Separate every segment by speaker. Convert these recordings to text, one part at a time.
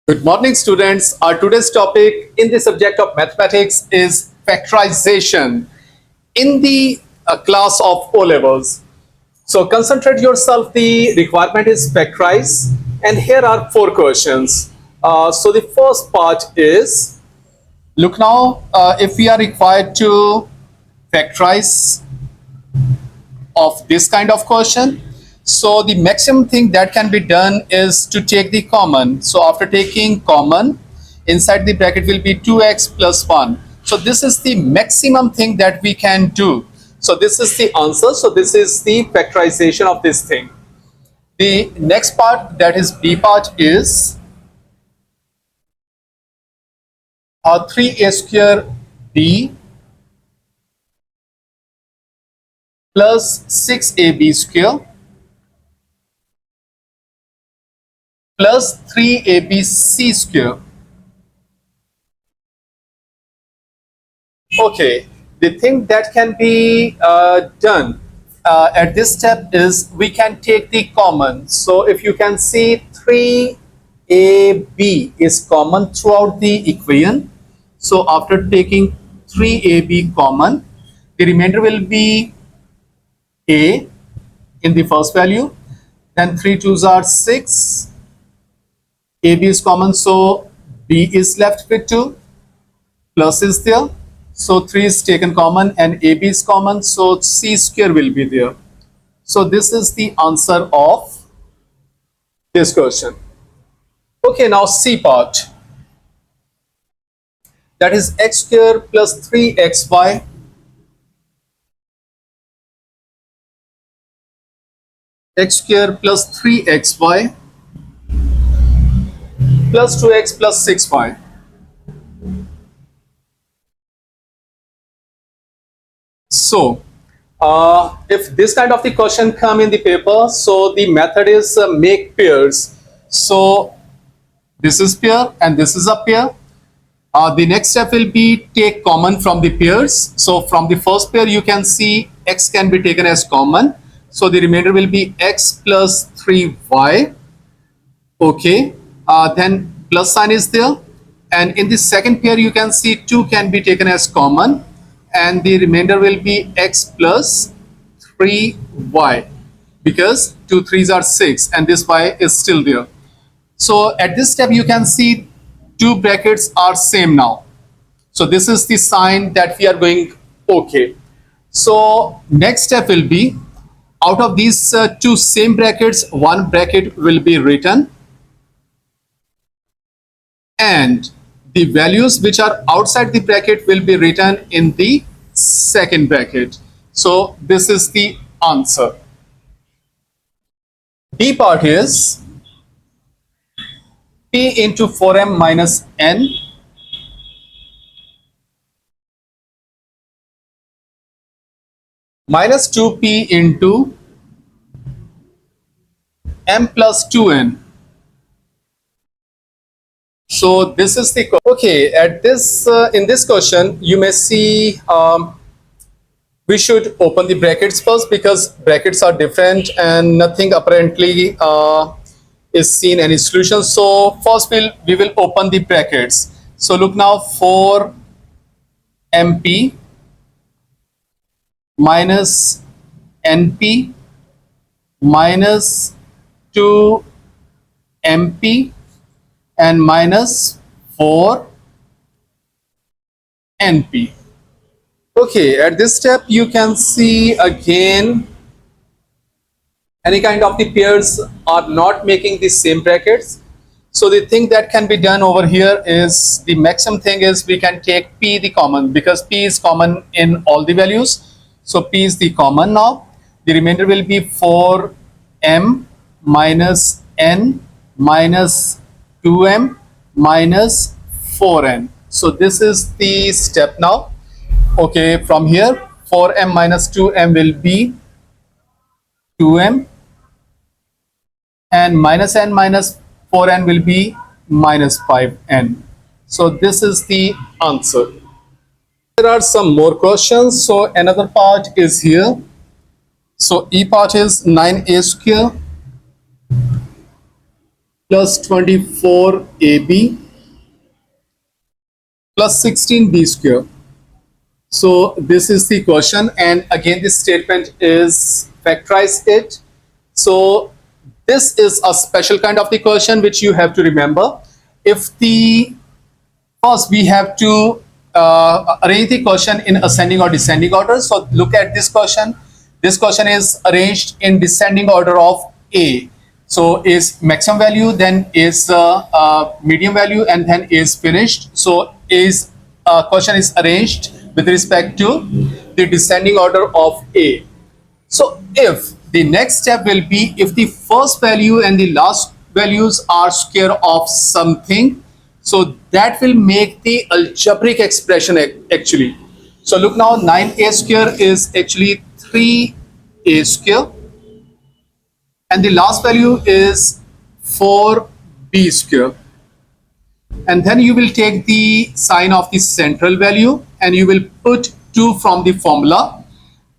Speaker 1: Good morning, students. Our today's topic in the subject of mathematics is factorization in the class of O levels. So concentrate yourself. The requirement is factorize, and here are four questions. So the first part is look now. If we are required to factorize of this kind of question, so the maximum thing that can be done is to take the common. So after taking common, inside the bracket will be 2x plus 1. So this is the maximum thing that we can do. So this is the answer. So this is the factorization of this thing. The next part, that is B part, is 3a square b plus 6ab square plus 3abc square. Okay, the thing that can be done at this step is we can take the common. So if you can see 3ab is common throughout the equation. So after taking 3ab common, the remainder will be a in the first value. Then 3 2s are 6. AB is common, so B is left with 2. Plus is there. So 3 is taken common and AB is common, so C square will be there. So this is the answer of this question. Okay, now C part. That is x square plus 3xy x square plus 3xy plus 2x plus 6y. So if this kind of the question come in the paper, so the method is make pairs. So this is pair and this is a pair. The next step will be take common from the pairs. So from the first pair you can see x can be taken as common. So the remainder will be x plus 3y. Okay, then plus sign is there. And in the second pair you can see 2 can be taken as common. And the remainder will be x plus 3y because 2 3s are 6 and this y is still there. So at this step you can see two brackets are same now. So this is the sign that we are going okay. So next step will be out of these two same brackets, one bracket will be written and the values which are outside the bracket will be written in the second bracket. So this is the answer. D part is p into 4m minus n minus 2p into m plus 2n. So this is the okay. At this in this question, you may see we should open the brackets first because brackets are different and nothing apparently is seen any solution. So first we will open the brackets. So look now, 4 mp minus np minus 2 mp and minus 4 np. Okay, at this step you can see again any kind of the pairs are not making the same brackets. So the thing that can be done over here is the maximum thing is we can take p the common because p is common in all the values. So p is the common now. The remainder will be 4m minus n minus 2m minus 4n. So this is the step now. Okay, from here 4m minus 2m will be 2m and minus n minus 4n will be minus 5n. So this is the answer. There are some more questions. So another part is here. So E part is 9a square plus 24ab plus 16b square. So this is the question, and again this statement is factorize it. So this is a special kind of the question which you have to remember. If the first we have to arrange the question in ascending or descending order. So look at this question. This question is arranged in descending order of A. So is maximum value, then is medium value, and then is finished. So is question is arranged with respect to the descending order of A. So if the next step will be if the first value and the last values are square of something, so that will make the algebraic expression actually. So look now, 9a square is actually 3a square, and the last value is 4b square. And then you will take the sign of the central value and you will put 2 from the formula,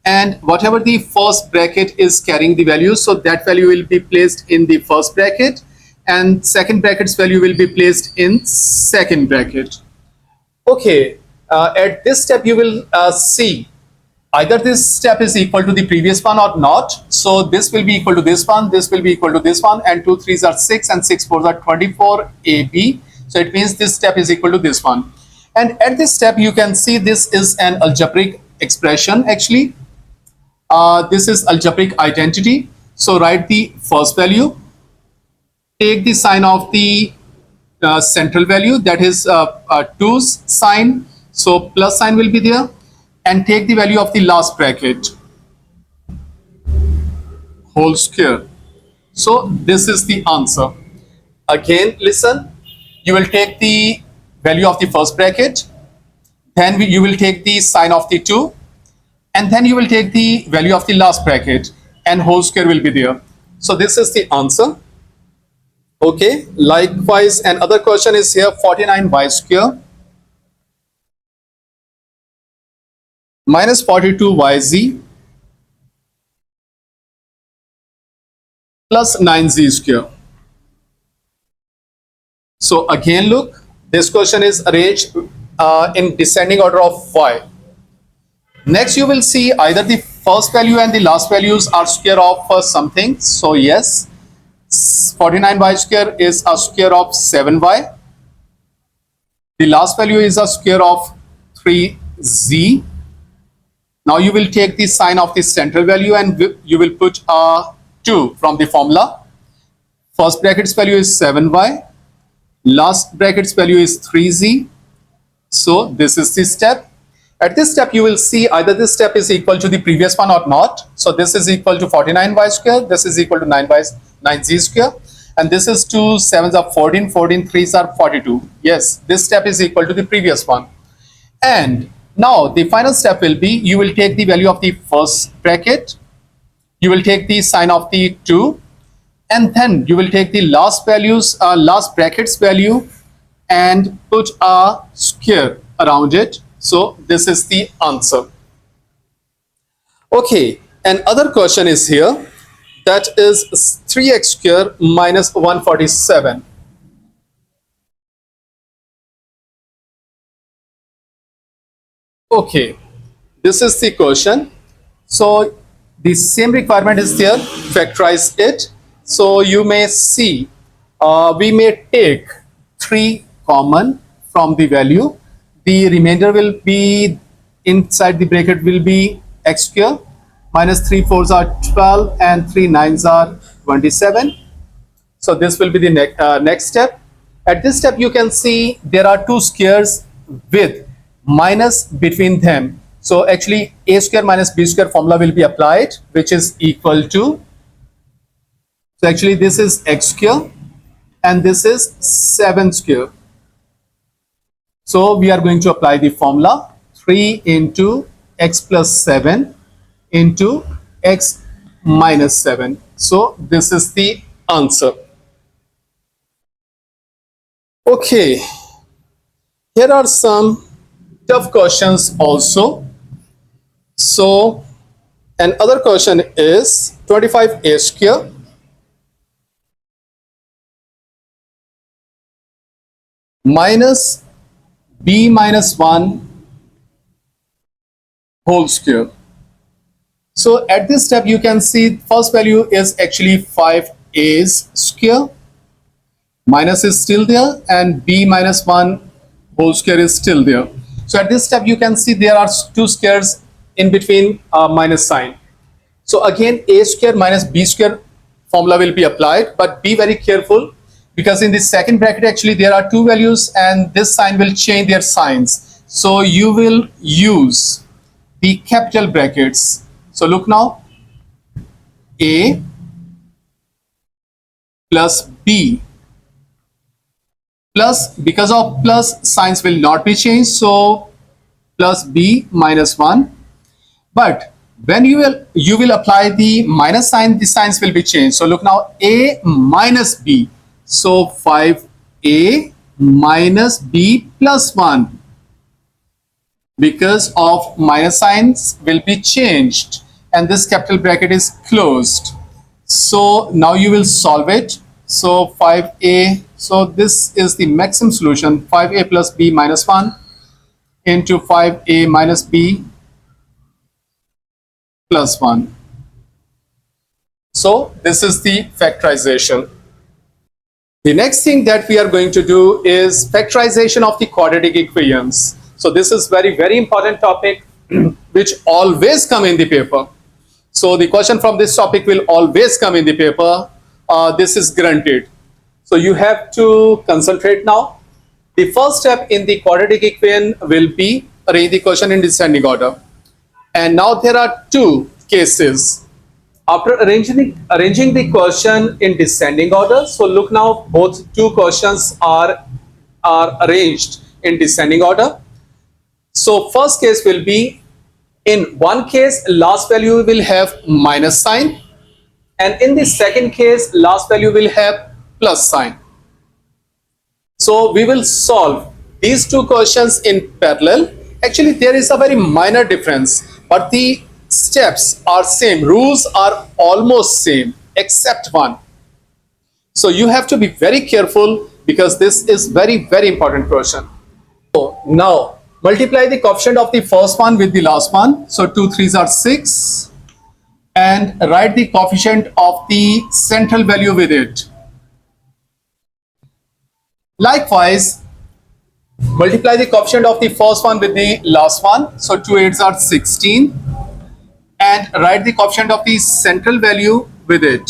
Speaker 1: and whatever the first bracket is carrying the value, so that value will be placed in the first bracket, and second bracket's value will be placed in second bracket. Okay, at this step you will see either this step is equal to the previous one or not. So this will be equal to this one, this will be equal to this one, and 2 3s are 6 and 6 4s are 24ab. So it means this step is equal to this one. And at this step you can see this is an algebraic expression actually. This is algebraic identity. So write the first value, take the sign of the central value, that is 2's sign, so plus sign will be there, and take the value of the last bracket, whole square. So this is the answer. Again listen, you will take the value of the first bracket, then you will take the sign of the 2, and then you will take the value of the last bracket, and whole square will be there. So this is the answer. Okay, likewise another question is here, 49y square minus 42yz plus 9z square. So again look, this question is arranged in descending order of y. Next you will see either the first value and the last values are square of something. So yes, 49y square is a square of 7y. The last value is a square of 3z. Now you will take the sign of the central value and you will put a 2 from the formula. First bracket's value is 7y. Last bracket's value is 3z. So this is the step. At this step you will see either this step is equal to the previous one or not. So this is equal to 49y square, this is equal to 9z square, and this is 2 7s are 14, 14 3s are 42. Yes, this step is equal to the previous one. And now the final step will be you will take the value of the first bracket, you will take the sign of the 2, and then you will take the last bracket's value and put a square around it. So this is the answer. Okay, another question is here, that is 3x square minus 147. Okay, this is the question. So the same requirement is there, factorize it. So you may see we may take 3 common from the value, the remainder will be inside the bracket will be x square minus 3 4s are 12 and 3 9s are 27. So this will be the next step. At this step you can see there are 2 squares with minus between them. So actually a square minus b square formula will be applied, which is equal to, so actually this is x square and this is 7 square. So we are going to apply the formula 3 into x plus 7 into x minus 7. So this is the answer. Okay, here are some tough questions also. So another question is 25a square minus b minus 1 whole square. So at this step, you can see first value is actually 5a's square. Minus is still there and b minus 1 whole square is still there. So at this step, you can see there are two squares in between minus sign. So again, a square minus b square formula will be applied, but be very careful because in the second bracket actually there are two values and this sign will change their signs. So you will use the capital brackets. So look now, a plus b plus, because of plus, signs will not be changed, so plus b minus 1. But when you will apply the minus sign, the signs will be changed. So look now, a minus b, so 5a minus b plus 1, because of minus signs will be changed and this capital bracket is closed. So now you will solve it. So 5a, so this is the maximum solution, 5a plus b minus 1 into 5a minus b plus 1. So this is the factorization. The next thing that we are going to do is factorization of the quadratic equations. So this is very important topic which always come in the paper. So the question from this topic will always come in the paper. This is guaranteed. So you have to concentrate now. The first step in the quadratic equation will be arrange the question in descending order. And now there are two cases. After arranging the question in descending order, so look now, both two questions are arranged in descending order. So first case will be, in one case last value will have minus sign, and in the second case last value will have plus sign. So we will solve these two questions in parallel. Actually there is a very minor difference, but the steps are same, rules are almost same except one. So you have to be very careful because this is very important question. So now multiply the coefficient of the first one with the last one. So 2 3s are 6, and write the coefficient of the central value with it. Likewise, multiply the coefficient of the first one with the last one. So 2 8s are 16, and write the coefficient of the central value with it.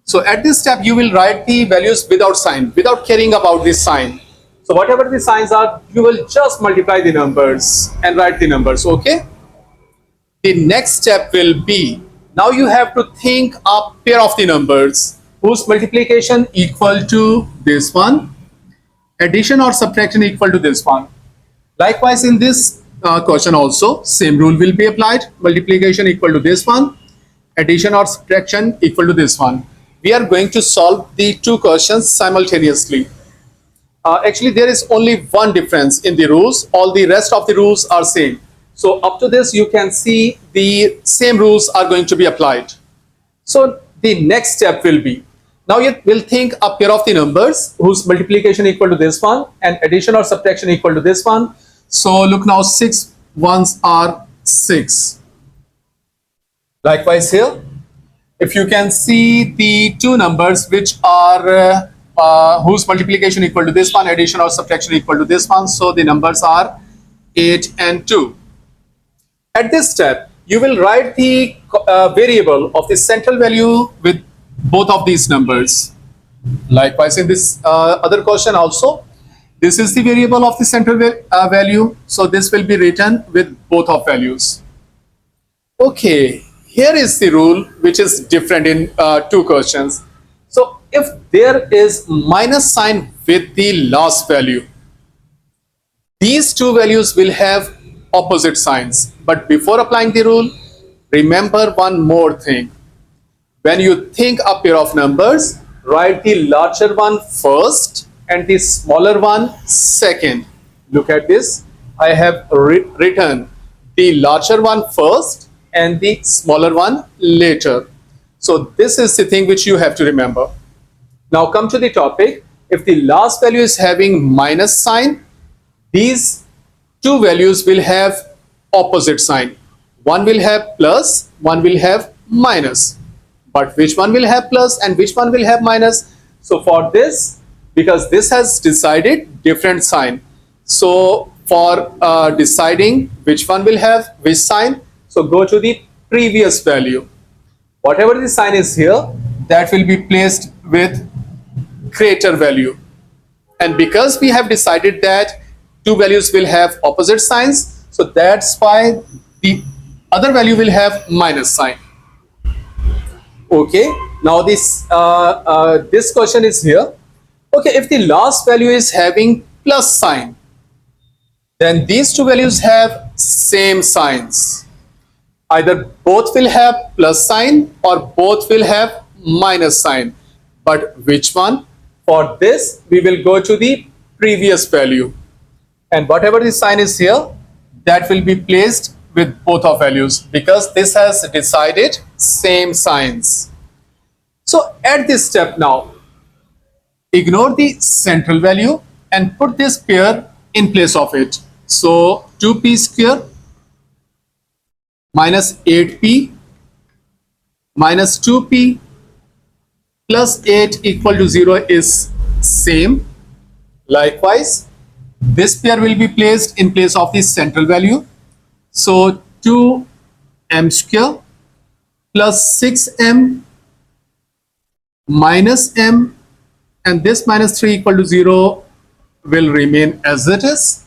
Speaker 1: So at this step you will write the values without sign, without caring about this sign. So whatever the signs are, you will just multiply the numbers and write the numbers. Okay, the next step will be, now you have to think a pair of the numbers whose multiplication equal to this one, addition or subtraction equal to this one. Likewise in this question also same rule will be applied, multiplication equal to this one, addition or subtraction equal to this one. We are going to solve the two questions simultaneously. Actually there is only one difference in the rules, all the rest of the rules are same. So up to this you can see the same rules are going to be applied. So the next step will be, now you will think a pair of the numbers whose multiplication equal to this one and addition or subtraction equal to this one. So look now, 6 1s are 6. Likewise here, if you can see the two numbers which are whose multiplication equal to this one, addition or subtraction equal to this one, so the numbers are 8 and 2. At this step you will write the variable of the central value with both of these numbers. Likewise in this other question also, this is the variable of the central value, so this will be written with both of values. Okay, here is the rule which is different in two questions. So if there is minus sign with the last value, these two values will have opposite signs. But before applying the rule, remember one more thing. When you think a pair of numbers, write the larger one first and the smaller one second. Look at this. I have written the larger one first and the smaller one later. So this is the thing which you have to remember. Now come to the topic. if the last value is having minus sign, these two values will have opposite sign. One will have plus, one will have minus. But which one will have plus and which one will have minus? So for this, because this has decided different sign. So for deciding which one will have which sign, so go to the previous value. Whatever the sign is here, that will be placed with greater value. And because we have decided that two values will have opposite signs, so that's why the other value will have minus sign. Okay, now this question is here. Okay, if the last value is having plus sign, then these two values have same signs. Either both will have plus sign or both will have minus sign. But which one? For this, we will go to the previous value. And whatever the sign is here, that will be placed with both of values because this has decided same signs. So at this step now, ignore the central value and put this pair in place of it. So 2p square minus 8p minus 2p plus 8 equal to 0 is same. Likewise, this pair will be placed in place of the central value. So 2m square plus 6m minus m, and this minus 3 equal to 0 will remain as it is.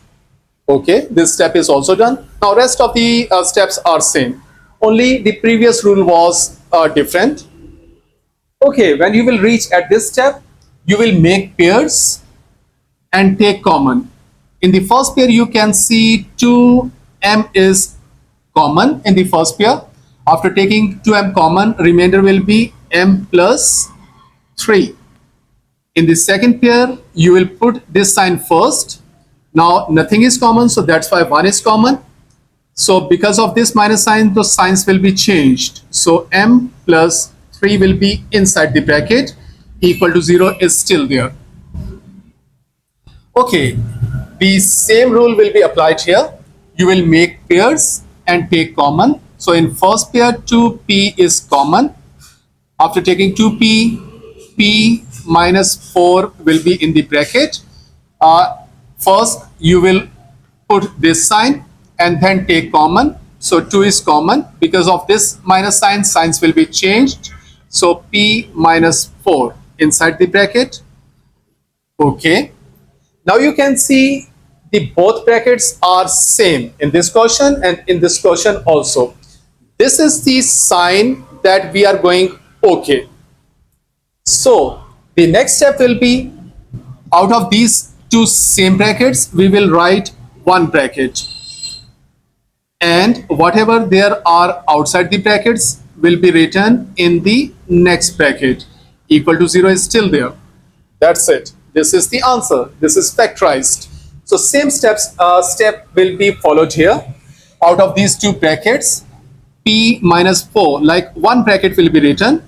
Speaker 1: Okay, this step is also done. Now rest of the steps are same. Only the previous rule was different. Okay, when you will reach at this step, you will make pairs and take common. In the first pair, you can see 2m is common in the first pair. After taking 2m common, remainder will be m plus 3. In the second pair, you will put this sign first. Now nothing is common, so that's why 1 is common. So because of this minus sign, those signs will be changed. So m plus 3 will be inside the bracket, equal to 0 is still there. Okay, the same rule will be applied here. You will make pairs and take common. So in first pair, 2p is common. After taking 2p, p minus 4 will be in the bracket. First, you will put this sign and then take common. So 2 is common. Because of this minus sign, signs will be changed. So p minus 4 inside the bracket. Okay. Now you can see the both brackets are same in this question and in this question also. This is the sign that we are going okay. So the next step will be, out of these two same brackets, we will write one bracket. And whatever there are outside the brackets will be written in the next bracket. Equal to 0 is still there. That's it. This is the answer. This is factorized. So same step will be followed here. Out of these two brackets, p minus 4, like one bracket will be written,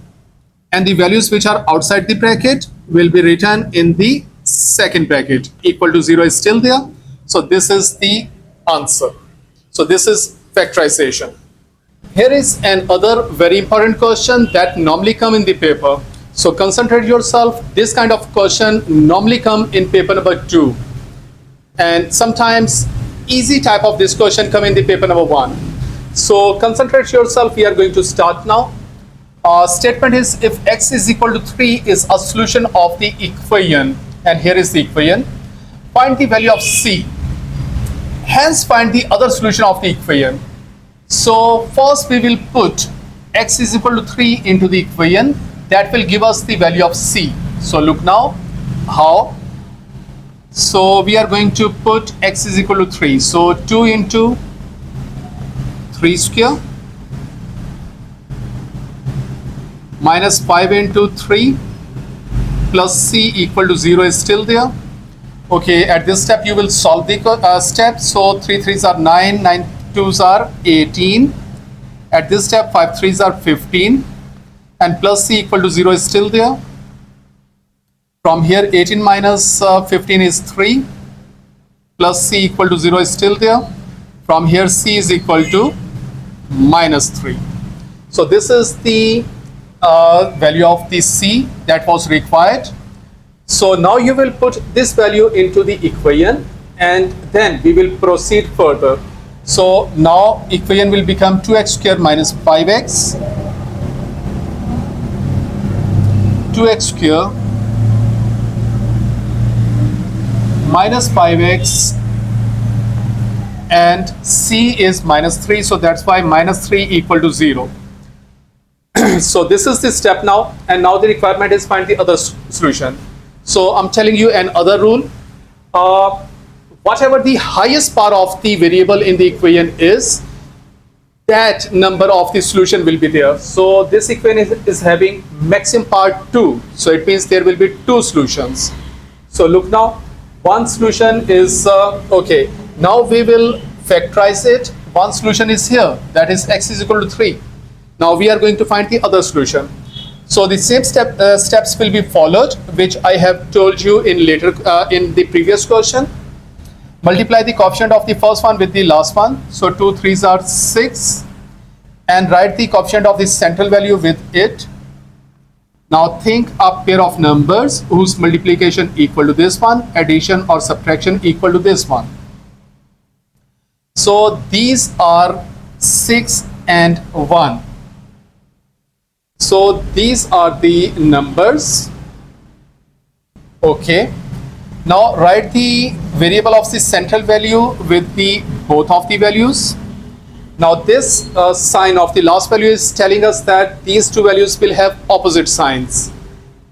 Speaker 1: and the values which are outside the bracket will be written in the second bracket. Equal to 0 is still there. So this is the answer. So this is factorization. Here is another very important question that normally come in the paper. So concentrate yourself. This kind of question normally come in paper number 2. And sometimes easy type of this question come in the paper number 1. So concentrate yourself. We are going to start now. Statement is, if x is equal to 3 is a solution of the equation, and here is the equation, find the value of c. Hence find the other solution of the equation. So first we will put x is equal to 3 into the equation. That will give us the value of c. So look now how. So we are going to put x is equal to 3. So 2 into 3 square minus 5 into 3 plus c equal to 0 is still there. Okay, at this step you will solve the step. So 3 3s are 9, 9 2s are 18. At this step 5 3s are 15, and plus c equal to 0 is still there. From here 18 minus 15 is 3, plus c equal to 0 is still there. From here c is equal to minus 3. So this is the value of the c that was required. So now you will put this value into the equation and then we will proceed further. So now equation will become 2x square minus 5x, 2x square minus 5x, and c is minus 3, so that's why minus 3 equal to 0. So this is the step now, and now the requirement is find the other solution. So I'm telling you another rule. Whatever the highest power of the variable in the equation is, that number of the solution will be there. So this equation is having maximum power 2. So it means there will be 2 solutions. So look now, one solution is okay. Now we will factorize it. One solution is here, that is x is equal to 3. Now we are going to find the other solution. So the same steps will be followed, which I have told you in in the previous question. Multiply the coefficient of the first one with the last one. So 2 3s are 6, and write the coefficient of the central value with it. Now think a pair of numbers whose multiplication equal to this one, addition or subtraction equal to this one. So these are 6 and 1. So these are the numbers. Okay. Now write the variable of the central value with the both of the values. Now this sign of the last value is telling us that these two values will have opposite signs.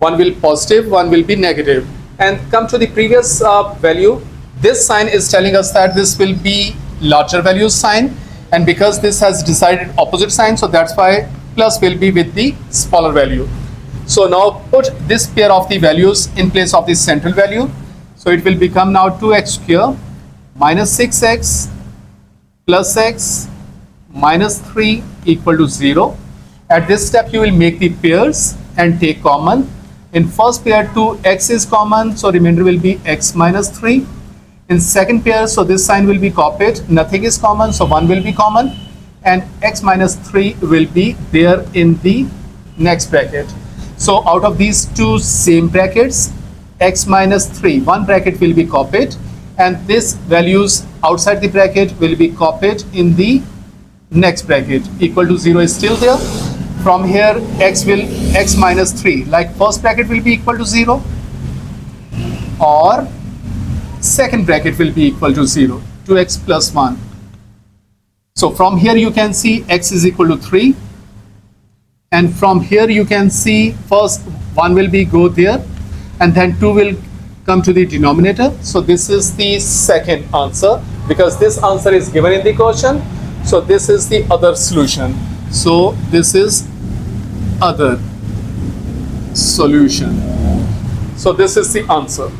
Speaker 1: One will positive, one will be negative. And come to the previous value, this sign is telling us that this will be larger value sign, and because this has decided opposite sign, so that's why plus will be with the smaller value. So now put this pair of the values in place of the central value. So it will become now 2x square minus 6x plus x minus 3 equal to 0. At this step you will make the pairs and take common. In first pair 2x is common, so remainder will be x minus 3. In second pair, so this sign will be copied, nothing is common, so 1 will be common, and x minus 3 will be there in the next bracket. So out of these two same brackets, x minus 3, one bracket will be copied, and this values outside the bracket will be copied in the next bracket. Equal to 0 is still there. From here x minus 3, like first bracket will be equal to 0, or second bracket will be equal to 0, 2x plus 1. So from here you can see x is equal to 3, and from here you can see first 1 will be go there, and then 2 will come to the denominator. So this is the second answer, because this answer is given in the question. So this is the other solution. So this is other solution. So this is the answer.